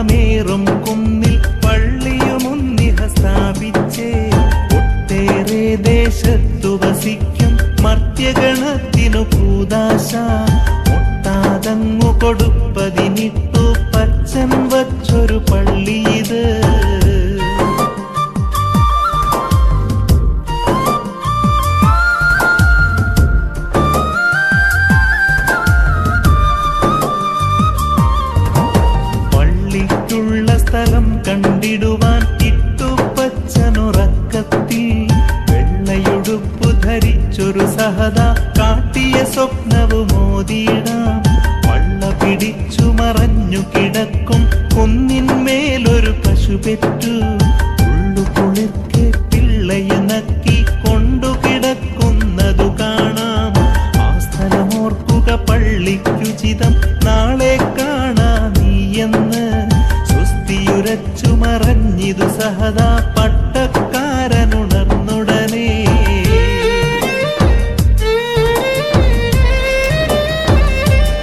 വണ്ണമേറും കുന്നിൽ പള്ളിയുമുന്നിഹ സ്ഥാപിച്ചേ. ഒട്ടേറെ ദേശത്തു വസിക്കും മർത്യഗണത്തിനു കൂദാശ. മുട്ടാതങ്ങു കൊടുപ്പതിനിട്ടു പച്ചൻ വച്ചൊരു പള്ളിയിത്. പള്ളിക്കുള്ള സ്ഥലം കണ്ടിടുവാൻ ഇട്ടു പച്ചനുറക്കത്തിൽ വെള്ളയുടുപ്പു ധരിച്ചൊരു സഹദ കാട്ടിയ സ്വപ്നവുമോതിയിടാം. വള്ള പിടിച്ചു മറഞ്ഞു കിടക്കും കുന്നിന്മേലൊരു പശു പെറ്റു.